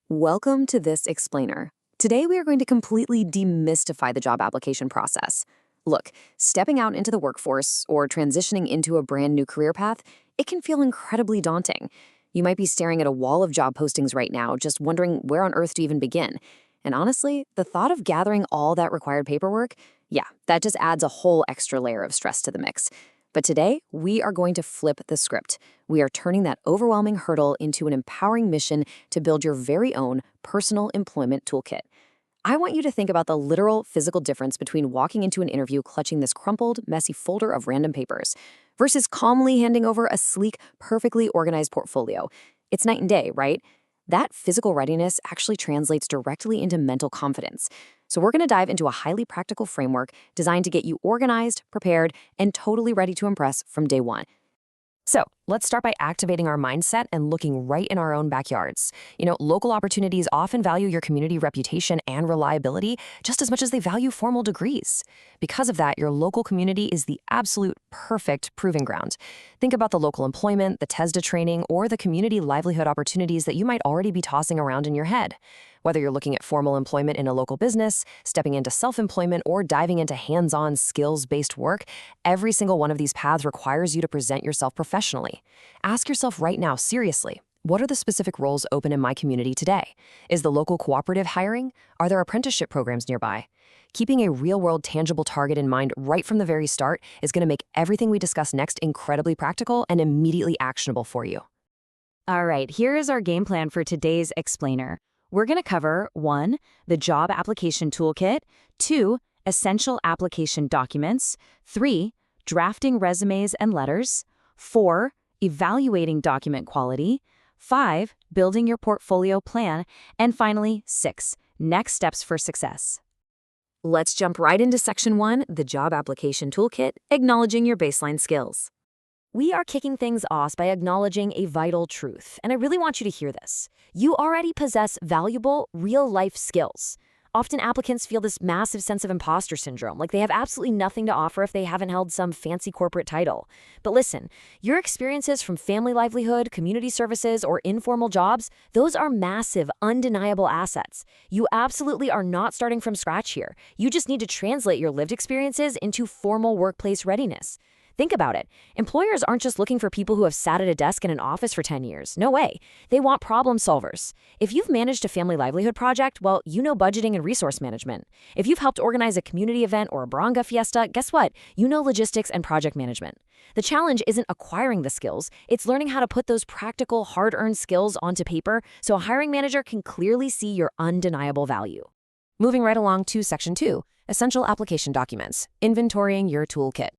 Welcome to this explainer. Today we are going to completely demystify the job application process. Look, stepping out into the workforce or transitioning into a brand new career path, it can feel incredibly daunting. You might be staring at a wall of job postings right now, just wondering where on earth to even begin. And honestly, the thought of gathering all that required paperwork, yeah, that just adds a whole extra layer of stress to the mix. But today, we are going to flip the script. We are turning that overwhelming hurdle into an empowering mission to build your very own personal employment toolkit. I want you to think about the literal physical difference between walking into an interview clutching this crumpled, messy folder of random papers versus calmly handing over a sleek, perfectly organized portfolio. It's night and day, right? That physical readiness actually translates directly into mental confidence. So we're going to dive into a highly practical framework designed to get you organized, prepared, and totally ready to impress from day one. So let's start by activating our mindset and looking right in our own backyards. Local opportunities often value your community reputation and reliability just as much as they value formal degrees. Because of that, your local community is the absolute perfect proving ground. Think about the local employment, the TESDA training, or the community livelihood opportunities that you might already be tossing around in your head. Whether you're looking at formal employment in a local business, stepping into self-employment, or diving into hands-on skills-based work, every single one of these paths requires you to present yourself professionally. Ask yourself right now, seriously, what are the specific roles open in my community today? Is the local cooperative hiring? Are there apprenticeship programs nearby? Keeping a real-world tangible target in mind right from the very start is going to make everything we discuss next incredibly practical and immediately actionable for you. All right, here is our game plan for today's explainer. We're going to cover 1. The job application toolkit, 2. Essential application documents, 3. Drafting resumes and letters, 4. Evaluating document quality, 5. Building your portfolio plan, and finally, 6. Next steps for success. Let's jump right into Section 1, the job application toolkit, acknowledging your baseline skills. We are kicking things off by acknowledging a vital truth, and I really want you to hear this. You already possess valuable, real-life skills. Often applicants feel this massive sense of imposter syndrome, like they have absolutely nothing to offer if they haven't held some fancy corporate title. But listen, your experiences from family livelihood, community services, or informal jobs, those are massive, undeniable assets. You absolutely are not starting from scratch here. You just need to translate your lived experiences into formal workplace readiness. Think about it. Employers aren't just looking for people who have sat at a desk in an office for 10 years. No way. They want problem solvers. If you've managed a family livelihood project, well, you know budgeting and resource management. If you've helped organize a community event or a baranga fiesta, guess what? You know logistics and project management. The challenge isn't acquiring the skills, it's learning how to put those practical, hard-earned skills onto paper so a hiring manager can clearly see your undeniable value. Moving right along to Section 2, Essential Application Documents, inventorying your toolkit.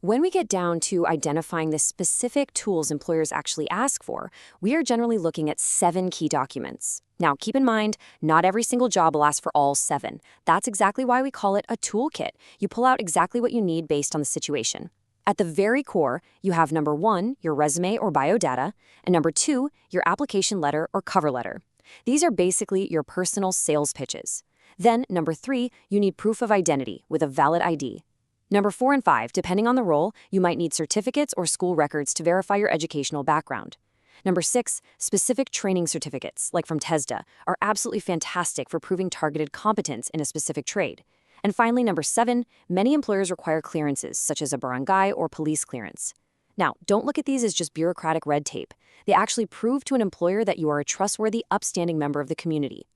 When we get down to identifying the specific tools employers actually ask for, we are generally looking at 7 key documents. Now, keep in mind, not every single job will ask for all 7. That's exactly why we call it a toolkit. You pull out exactly what you need based on the situation. At the very core, you have number 1, your resume or biodata, and number 2, your application letter or cover letter. These are basically your personal sales pitches. Then, number 3, you need proof of identity with a valid ID. Number 4 and 5, depending on the role, you might need certificates or school records to verify your educational background. Number 6, specific training certificates, like from TESDA, are absolutely fantastic for proving targeted competence in a specific trade. And finally, number 7, many employers require clearances, such as a barangay or police clearance. Now, don't look at these as just bureaucratic red tape. They actually prove to an employer that you are a trustworthy, upstanding member of the community.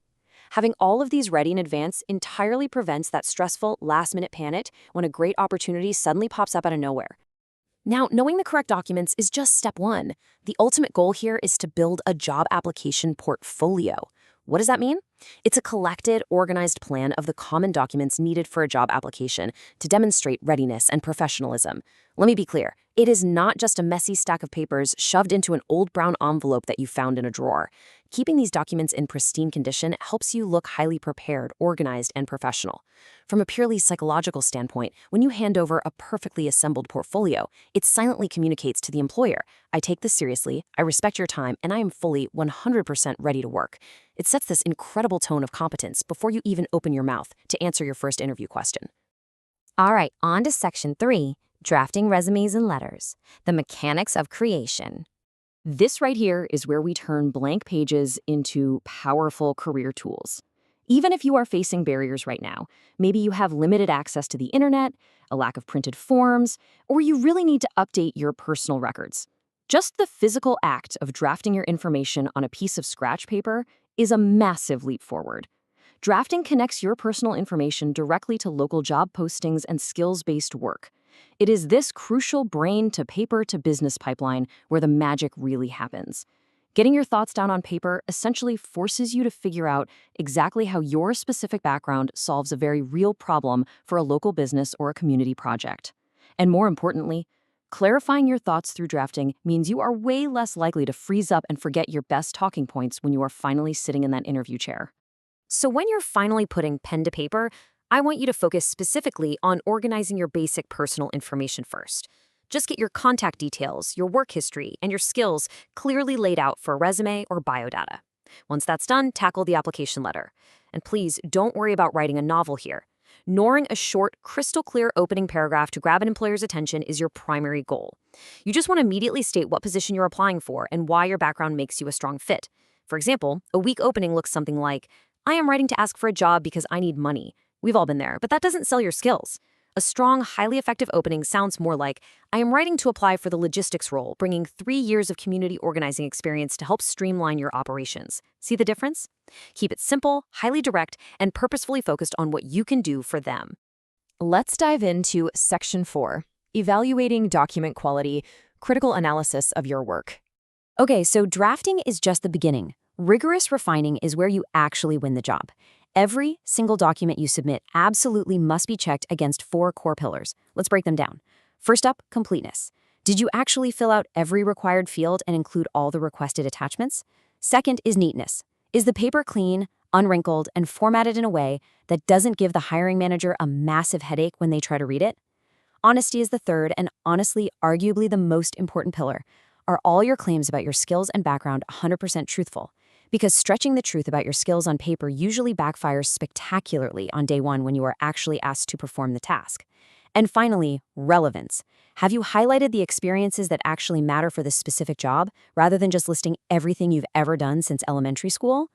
Having all of these ready in advance entirely prevents that stressful, last-minute panic when a great opportunity suddenly pops up out of nowhere. Now, knowing the correct documents is just step 1. The ultimate goal here is to build a job application portfolio. What does that mean? It's a collected, organized plan of the common documents needed for a job application to demonstrate readiness and professionalism. Let me be clear. It is not just a messy stack of papers shoved into an old brown envelope that you found in a drawer. Keeping these documents in pristine condition helps you look highly prepared, organized, and professional. From a purely psychological standpoint, when you hand over a perfectly assembled portfolio, it silently communicates to the employer, I take this seriously, I respect your time, and I am fully 100% ready to work. It sets this incredible tone of competence before you even open your mouth to answer your first interview question. All right, on to Section 3, drafting resumes and letters, the mechanics of creation. This right here is where we turn blank pages into powerful career tools. Even if you are facing barriers right now, maybe you have limited access to the internet, a lack of printed forms, or you really need to update your personal records. Just the physical act of drafting your information on a piece of scratch paper is a massive leap forward. Drafting connects your personal information directly to local job postings and skills-based work. It is this crucial brain-to-paper-to-business pipeline where the magic really happens. Getting your thoughts down on paper essentially forces you to figure out exactly how your specific background solves a very real problem for a local business or a community project. And more importantly, clarifying your thoughts through drafting means you are way less likely to freeze up and forget your best talking points when you are finally sitting in that interview chair. So when you're finally putting pen to paper, I want you to focus specifically on organizing your basic personal information first. Just get your contact details, your work history, and your skills clearly laid out for a resume or biodata. Once that's done, tackle the application letter. And please don't worry about writing a novel here. Ignoring a short, crystal clear opening paragraph to grab an employer's attention is your primary goal. You just want to immediately state what position you're applying for and why your background makes you a strong fit. For example, a weak opening looks something like, I am writing to ask for a job because I need money. We've all been there, but that doesn't sell your skills. A strong, highly effective opening sounds more like, I am writing to apply for the logistics role, bringing 3 years of community organizing experience to help streamline your operations. See the difference? Keep it simple, highly direct, and purposefully focused on what you can do for them. Let's dive into Section 4, Evaluating Document Quality, Critical Analysis of Your Work. Okay, so drafting is just the beginning. Rigorous refining is where you actually win the job. Every single document you submit absolutely must be checked against 4 core pillars. Let's break them down. First up, completeness. Did you actually fill out every required field and include all the requested attachments? Second is neatness. Is the paper clean, unwrinkled, and formatted in a way that doesn't give the hiring manager a massive headache when they try to read it? Honesty is the third and honestly, arguably the most important pillar. Are all your claims about your skills and background 100% truthful? Because stretching the truth about your skills on paper usually backfires spectacularly on day one when you are actually asked to perform the task. And finally, relevance. Have you highlighted the experiences that actually matter for this specific job, rather than just listing everything you've ever done since elementary school?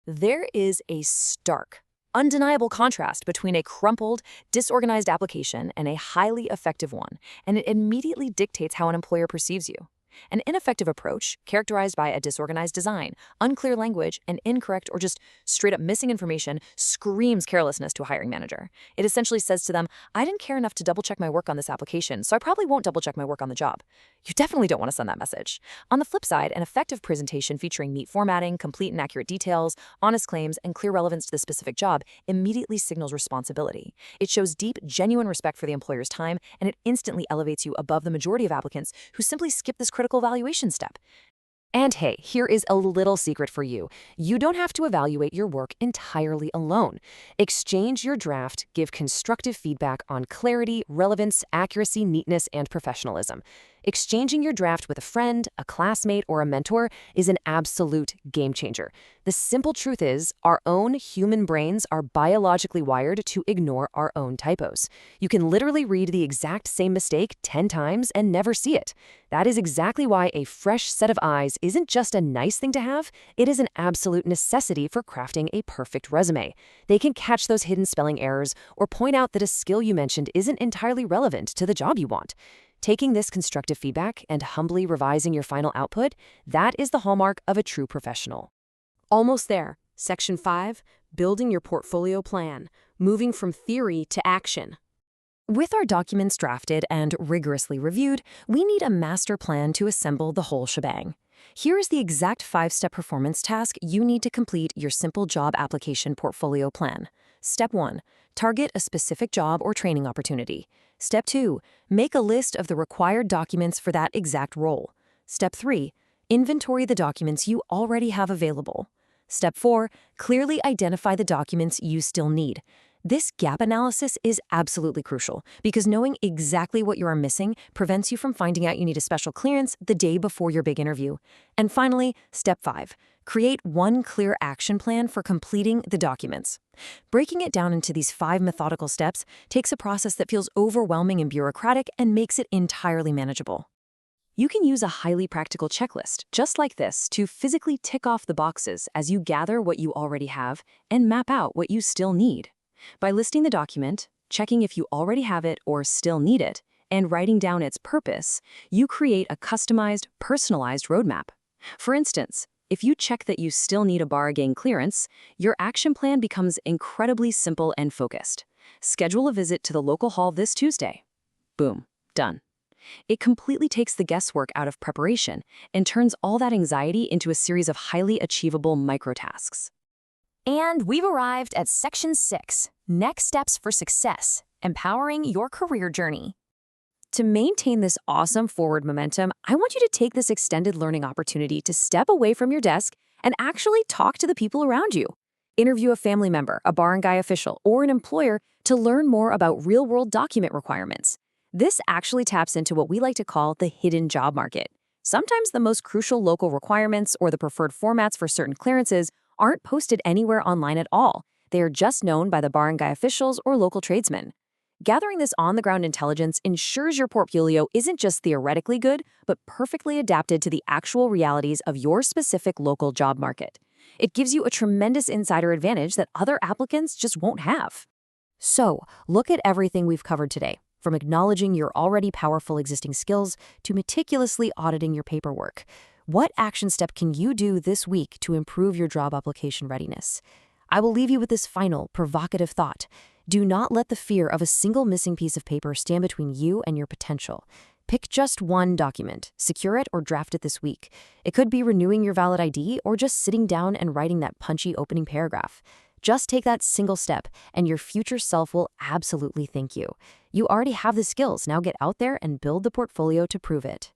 There is a stark, undeniable contrast between a crumpled, disorganized application and a highly effective one, and it immediately dictates how an employer perceives you. An ineffective approach, characterized by a disorganized design, unclear language, and incorrect or just straight-up missing information, screams carelessness to a hiring manager. It essentially says to them, I didn't care enough to double-check my work on this application, so I probably won't double-check my work on the job. You definitely don't want to send that message. On the flip side, an effective presentation featuring neat formatting, complete and accurate details, honest claims, and clear relevance to the specific job immediately signals responsibility. It shows deep, genuine respect for the employer's time, and it instantly elevates you above the majority of applicants who simply skip this critical evaluation step. And hey, here is a little secret for you. You don't have to evaluate your work entirely alone. Exchange your draft, give constructive feedback on clarity, relevance, accuracy, neatness, and professionalism. Exchanging your draft with a friend, a classmate, or a mentor is an absolute game changer. The simple truth is, our own human brains are biologically wired to ignore our own typos. You can literally read the exact same mistake 10 times and never see it. That is exactly why a fresh set of eyes isn't just a nice thing to have, it is an absolute necessity for crafting a perfect resume. They can catch those hidden spelling errors or point out that a skill you mentioned isn't entirely relevant to the job you want. Taking this constructive feedback and humbly revising your final output, that is the hallmark of a true professional. Almost there. Section 5, Building Your Portfolio Plan, Moving from Theory to Action. With our documents drafted and rigorously reviewed, we need a master plan to assemble the whole shebang. Here is the exact 5-step performance task you need to complete your simple job application portfolio plan. Step 1. Target a specific job or training opportunity. Step 2. Make a list of the required documents for that exact role. Step 3. Inventory the documents you already have available. Step 4. Clearly identify the documents you still need. This gap analysis is absolutely crucial because knowing exactly what you are missing prevents you from finding out you need a special clearance the day before your big interview. And finally, Step 5. Create one clear action plan for completing the documents. Breaking it down into these 5 methodical steps takes a process that feels overwhelming and bureaucratic and makes it entirely manageable. You can use a highly practical checklist, just like this, to physically tick off the boxes as you gather what you already have and map out what you still need. By listing the document, checking if you already have it or still need it, and writing down its purpose, you create a customized, personalized roadmap. For instance, if you check that you still need a bargain clearance, your action plan becomes incredibly simple and focused. Schedule a visit to the local hall this Tuesday. Boom, done. It completely takes the guesswork out of preparation and turns all that anxiety into a series of highly achievable microtasks. And we've arrived at Section 6, Next Steps for Success, Empowering Your Career Journey. To maintain this awesome forward momentum, I want you to take this extended learning opportunity to step away from your desk and actually talk to the people around you. Interview a family member, a barangay official, or an employer to learn more about real-world document requirements. This actually taps into what we like to call the hidden job market. Sometimes the most crucial local requirements or the preferred formats for certain clearances aren't posted anywhere online at all. They are just known by the barangay officials or local tradesmen. Gathering this on-the-ground intelligence ensures your portfolio isn't just theoretically good, but perfectly adapted to the actual realities of your specific local job market. It gives you a tremendous insider advantage that other applicants just won't have. So, look at everything we've covered today, from acknowledging your already powerful existing skills to meticulously auditing your paperwork. What action step can you do this week to improve your job application readiness? I will leave you with this final, provocative thought. Do not let the fear of a single missing piece of paper stand between you and your potential. Pick just one document, secure it, or draft it this week. It could be renewing your valid ID or just sitting down and writing that punchy opening paragraph. Just take that single step, and your future self will absolutely thank you. You already have the skills. Now get out there and build the portfolio to prove it.